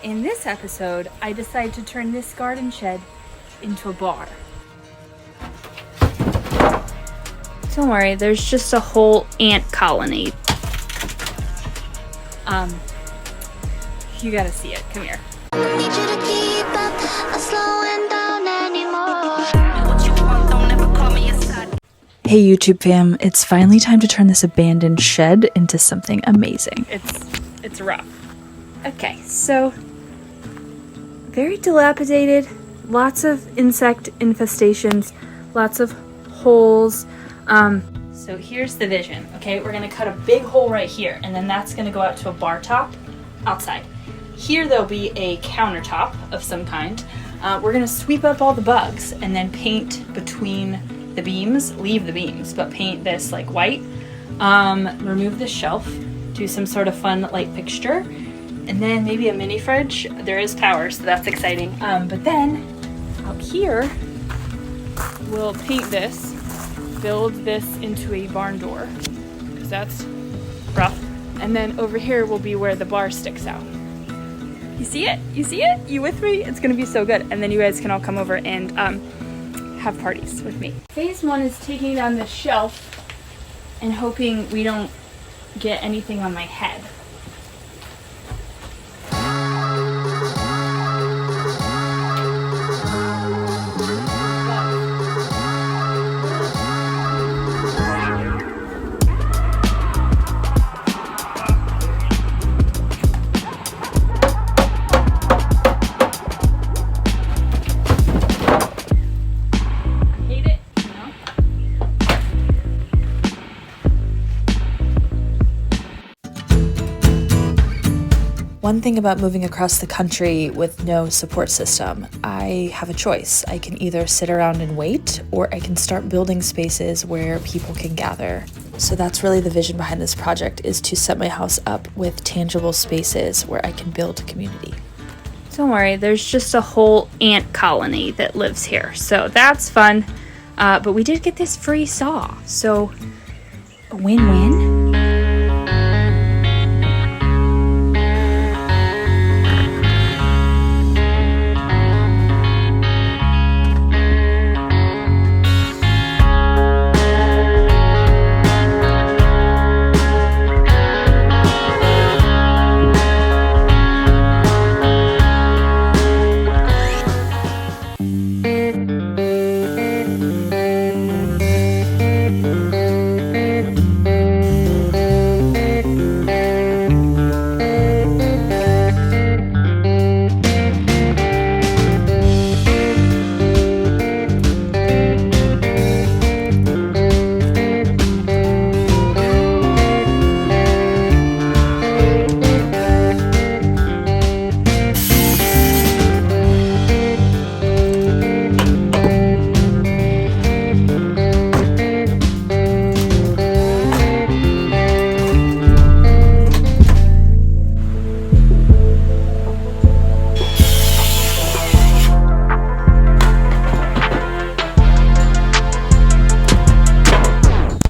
In this episode, I decided to turn this garden shed into a bar. Don't worry, there's just a whole ant colony. You gotta see it. Come here. Hey YouTube fam, it's finally time to turn this abandoned shed into something amazing. It's rough. Okay, so very dilapidated, lots of insect infestations, lots of holes. So here's the vision, okay? We're gonna cut a big hole right here, and then that's gonna go out to a bar top outside. Here there'll be a countertop of some kind. We're gonna sweep up all the bugs and then paint between the beams, leave the beams, but paint this like white. Remove this shelf, do some sort of fun light fixture, and then maybe a mini fridge. There is power, so that's exciting. But then out here, we'll paint this, build this into a barn door, because that's rough. And then over here will be where the bar sticks out. You see it? You see it? You with me? It's gonna be so good. And then you guys can all come over and have parties with me. Phase one is taking down this shelf and hoping we don't get anything on my head. One thing about moving across the country with no support system, I have a choice. I can either sit around and wait, or I can start building spaces where people can gather. So that's really the vision behind this project, is to set my house up with tangible spaces where I can build a community. Don't worry, there's just a whole ant colony that lives here, so that's fun. But we did get this free saw, so a win-win.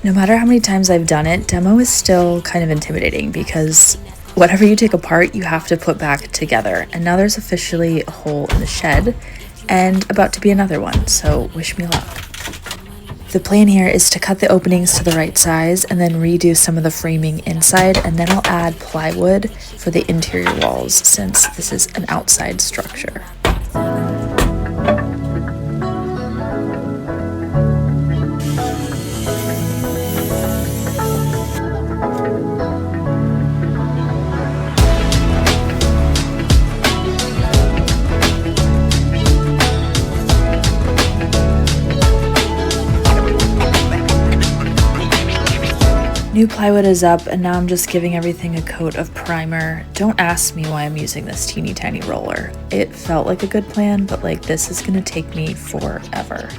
No matter how many times I've done it, demo is still kind of intimidating because whatever you take apart, you have to put back together. And now there's officially a hole in the shed and about to be another one, so wish me luck. The plan here is to cut the openings to the right size and then redo some of the framing inside, and then I'll add plywood for the interior walls since this is an outside structure. New plywood is up, and now I'm just giving everything a coat of primer. Don't ask me why I'm using this teeny tiny roller. It felt like a good plan, but like this is gonna take me forever.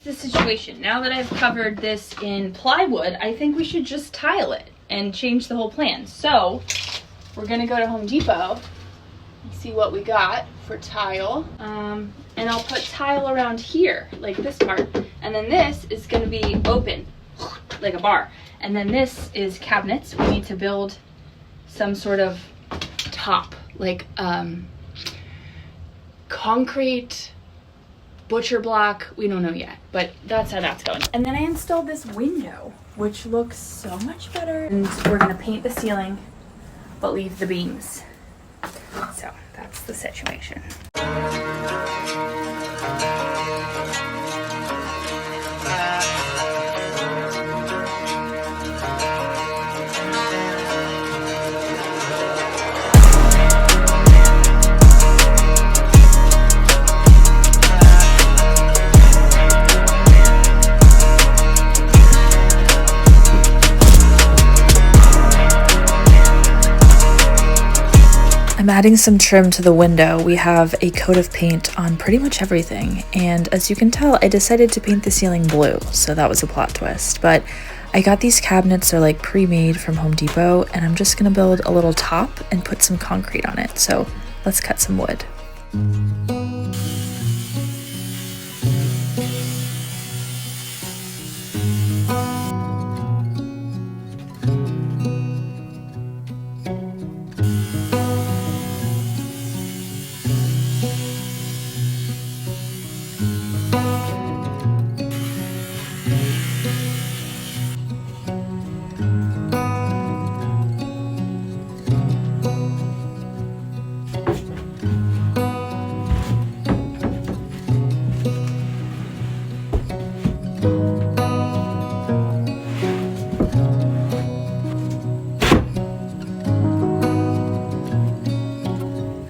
The situation, now that I've covered this in plywood, I think we should just tile it and change the whole plan. So we're gonna go to Home Depot and see what we got for tile. And I'll put tile around here, like this part, and then this is gonna be open, like a bar. And then this is cabinets. We need to build some sort of top, like concrete butcher block. We don't know yet, but that's how that's going. And then I installed this window, which looks so much better. And we're gonna paint the ceiling, but leave the beams. So that's the situation. I'm adding some trim to the window. We have a coat of paint on pretty much everything, and as you can tell, I decided to paint the ceiling blue, so that was a plot twist. But I got these cabinets, they're like pre-made from Home Depot, and I'm just gonna build a little top and put some concrete on it. So let's cut some wood.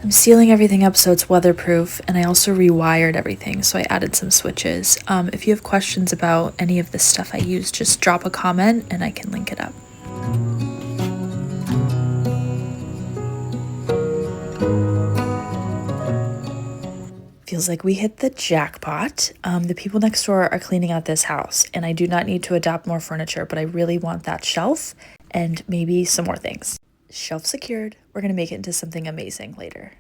I'm sealing everything up so it's weatherproof, and I also rewired everything, so I added some switches. If you have questions about any of the stuff I use, just drop a comment and I can link it up. Feels like we hit the jackpot. The people next door are cleaning out this house, and I do not need to adopt more furniture, but I really want that shelf and maybe some more things. Shelf secured. We're gonna make it into something amazing later.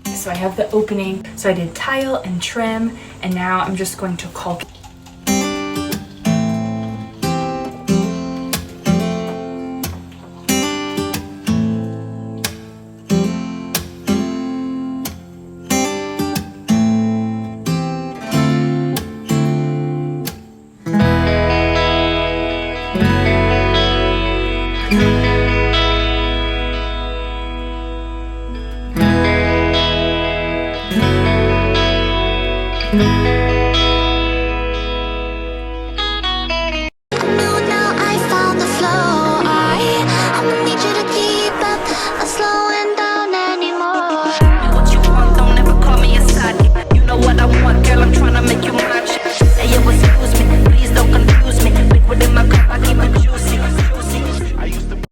So I have the opening. So I did tile and trim, and now I'm just going to caulk.